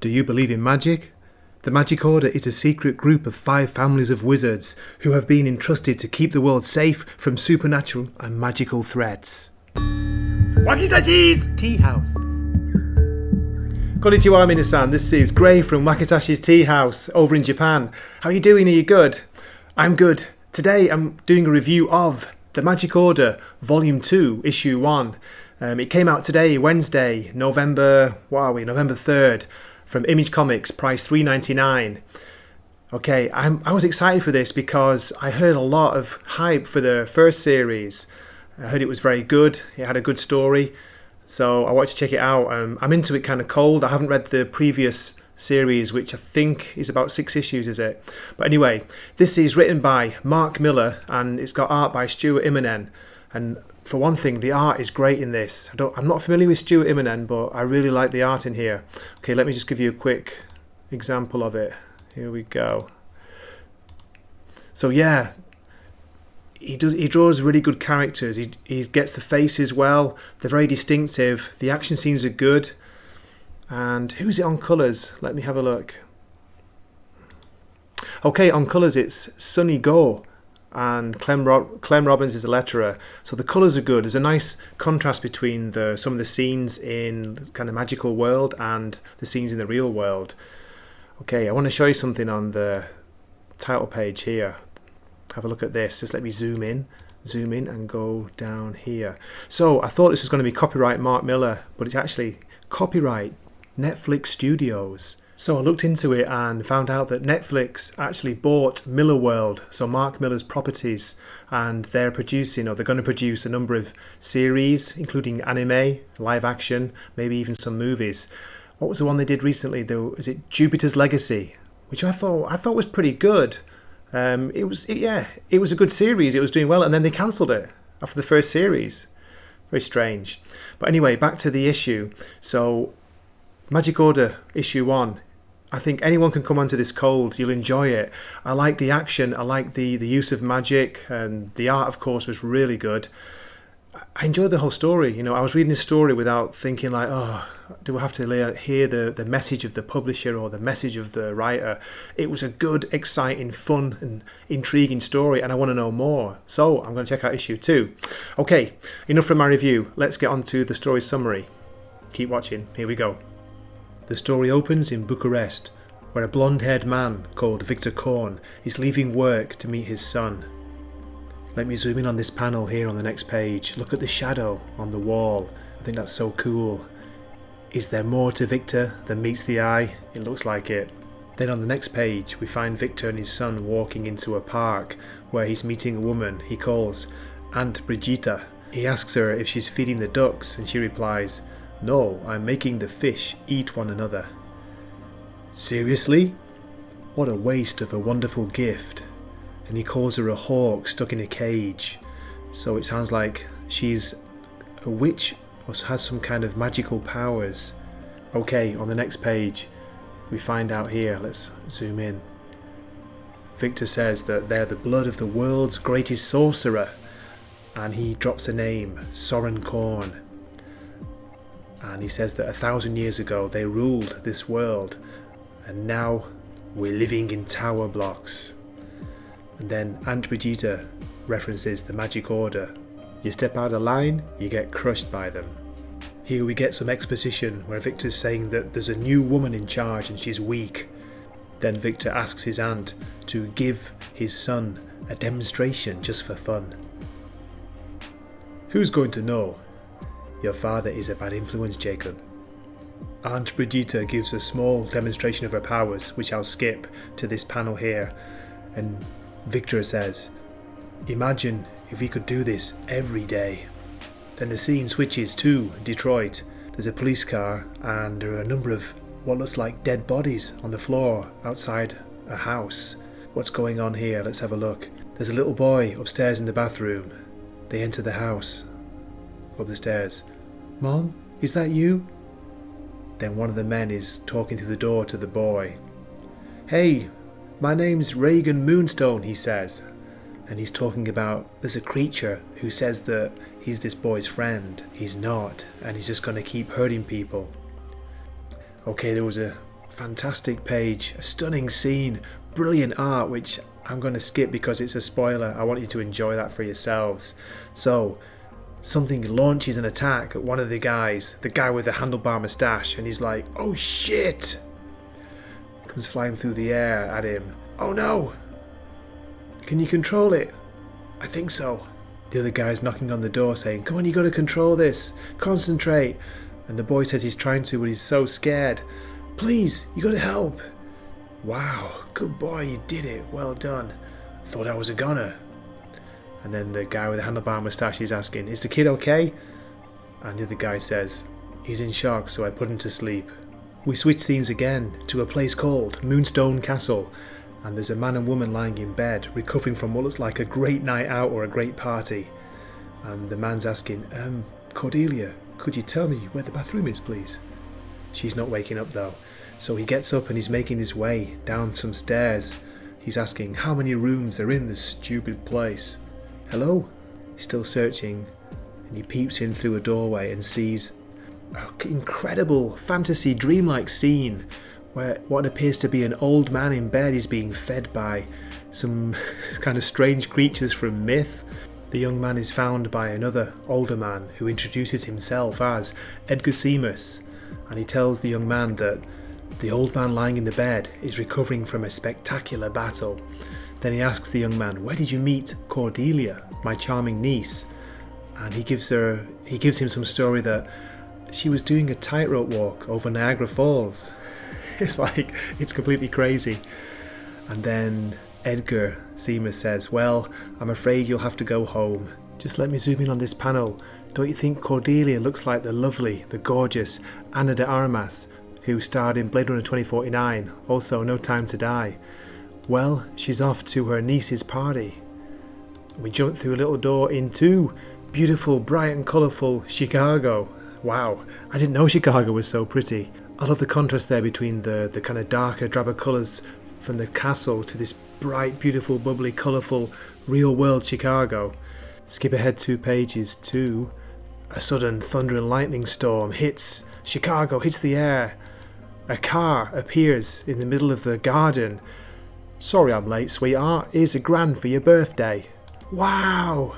Do you believe in magic? The Magic Order is a secret group of 5 families of wizards who have been entrusted to keep the world safe from supernatural and magical threats. Wakitashi's Tea House. Konnichiwa minasan, this is Gray from Wakitashi's Tea House over in Japan. How are you doing? Are you good? I'm good. Today I'm doing a review of The Magic Order Volume 2, Issue 1. It came out today, Wednesday, November 3rd. From Image Comics, price $3.99. Okay, I was excited for this because I heard a lot of hype for the first series. I heard it was very good, it had a good story, so I wanted to check it out. I'm into it kind of cold. I haven't read the previous series, which I think is about 6 issues, is it? But anyway, this is written by Mark Millar and it's got art by Stuart Immonen. And for one thing, the art is great in this. I'm not familiar with Stuart Immonen, but I really like the art in here. Okay, let me just give you a quick example of it. Here we go. So yeah, he draws really good characters. He gets the faces well. They're very distinctive. The action scenes are good. And who's it on colours? Let me have a look. Okay, on colours it's Sunny Go. And Clem Robbins is the letterer, so the colours are good. There's a nice contrast between some of the scenes in the kind of magical world and the scenes in the real world. Okay, I want to show you something on the title page here. Have a look at this. Just let me zoom in and go down here. So I thought this was going to be copyright Mark Millar, but it's actually copyright Netflix Studios. So I looked into it and found out that Netflix actually bought Millarworld, so Mark Millar's properties, and they're going to produce a number of series, including anime, live action, maybe even some movies. What was the one they did recently though? Is it Jupiter's Legacy, which I thought was pretty good. It was a good series. It was doing well, and then they cancelled it after the first series. Very strange. But anyway, back to the issue. So Magic Order issue 1. I think anyone can come onto this cold. You'll enjoy it. I like the action. I like the use of magic, and the art, of course, was really good. I enjoyed the whole story. You know, I was reading this story without thinking like, oh, do I have to hear the message of the publisher or the message of the writer? It was a good, exciting, fun, and intriguing story, and I want to know more. So I'm going to check out issue 2. Okay, enough from my review. Let's get on to the story summary. Keep watching. Here we go. The story opens in Bucharest, where a blonde-haired man called Victor Korn is leaving work to meet his son. Let me zoom in on this panel here on the next page. Look at the shadow on the wall. I think that's so cool. Is there more to Victor than meets the eye? It looks like it. Then on the next page we find Victor and his son walking into a park where he's meeting a woman he calls Aunt Brigitta. He asks her if she's feeding the ducks and she replies, "No, I'm making the fish eat one another." Seriously? What a waste of a wonderful gift. And he calls her a hawk stuck in a cage. So it sounds like she's a witch or has some kind of magical powers. Okay, on the next page we find out here. Let's zoom in. Victor says that they're the blood of the world's greatest sorcerer. And he drops a name, Soren Korn. And he says that 1,000 years ago they ruled this world, and now we're living in tower blocks. And then Aunt Brigitta references the Magic Order. You step out of line, you get crushed by them. Here we get some exposition where Victor's saying that there's a new woman in charge and she's weak. Then Victor asks his aunt to give his son a demonstration just for fun. Who's going to know? Your father is a bad influence, Jacob. Aunt Brigitta gives a small demonstration of her powers, which I'll skip to this panel here. And Victor says, "Imagine if we could do this every day." Then the scene switches to Detroit. There's a police car and there are a number of what looks like dead bodies on the floor outside a house. What's going on here? Let's have a look. There's a little boy upstairs in the bathroom. They enter the house. Up the stairs. "Mom, is that you?" Then one of the men is talking through the door to the boy. "Hey, my name's Reagan Moonstone," he says. And he's talking about there's a creature who says that he's this boy's friend. He's not, and he's just going to keep hurting people. Okay, there was a fantastic page, a stunning scene, brilliant art, which I'm going to skip because it's a spoiler. I want you to enjoy that for yourselves. So, something launches an attack at one of the guys, the guy with the handlebar moustache, and he's like, oh shit! Comes flying through the air at him. Oh no! Can you control it? I think so. The other guy's knocking on the door saying, come on, you got to control this. Concentrate. And the boy says he's trying to, but he's so scared. Please, you got to help. Wow, good boy, you did it. Well done. Thought I was a goner. And then the guy with the handlebar moustache is asking, is the kid okay? And the other guy says, he's in shock, so I put him to sleep. We switch scenes again to a place called Moonstone Castle. And there's a man and woman lying in bed, recovering from what looks like a great night out or a great party. And the man's asking, Cordelia, could you tell me where the bathroom is, please? She's not waking up though. So he gets up and he's making his way down some stairs. He's asking, how many rooms are in this stupid place? Hello? He's still searching, and he peeps in through a doorway and sees an incredible fantasy dreamlike scene where what appears to be an old man in bed is being fed by some kind of strange creatures from myth. The young man is found by another older man who introduces himself as Edgar Seamus, and he tells the young man that the old man lying in the bed is recovering from a spectacular battle. Then he asks the young man, where did you meet Cordelia, my charming niece? And he gives him some story that she was doing a tightrope walk over Niagara Falls. It's completely crazy. And then Edgar Seamus says, well, I'm afraid you'll have to go home. Just let me zoom in on this panel. Don't you think Cordelia looks like the lovely, the gorgeous Ana de Armas, who starred in Blade Runner 2049, also No Time to Die? Well, she's off to her niece's party. We jump through a little door into beautiful, bright and colourful Chicago. Wow, I didn't know Chicago was so pretty. I love the contrast there between the kind of darker, drabber colours from the castle to this bright, beautiful, bubbly, colourful, real-world Chicago. Skip ahead 2 pages to a sudden thunder and lightning storm hits Chicago, hits the air. A car appears in the middle of the garden. Sorry I'm late, sweetheart. Here's $1,000 for your birthday. Wow!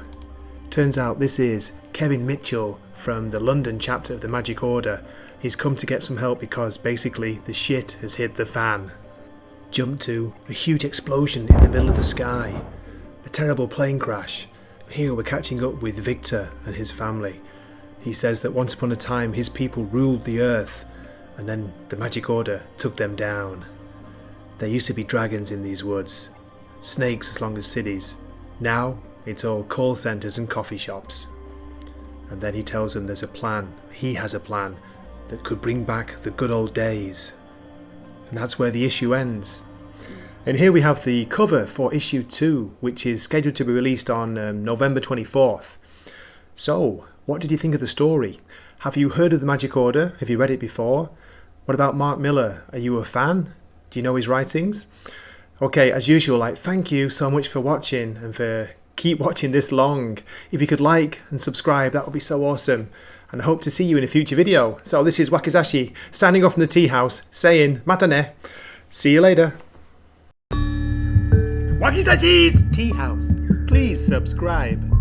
Turns out this is Kevin Mitchell from the London chapter of the Magic Order. He's come to get some help because basically the shit has hit the fan. Jump to a huge explosion in the middle of the sky. A terrible plane crash. Here we're catching up with Victor and his family. He says that once upon a time his people ruled the earth, and then the Magic Order took them down. There used to be dragons in these woods, snakes as long as cities. Now it's all call centres and coffee shops. And then he tells them there's a plan, he has a plan, that could bring back the good old days. And that's where the issue ends. And here we have the cover for issue 2, which is scheduled to be released on November 24th. So, what did you think of the story? Have you heard of the Magic Order? Have you read it before? What about Mark Millar? Are you a fan? Do you know his writings? Okay, as usual, thank you so much for watching and for keep watching this long. If you could like and subscribe, that would be so awesome. And I hope to see you in a future video. So this is Wakizashi signing off from the tea house, saying matane. See you later. Wakizashi's Tea House. Please subscribe.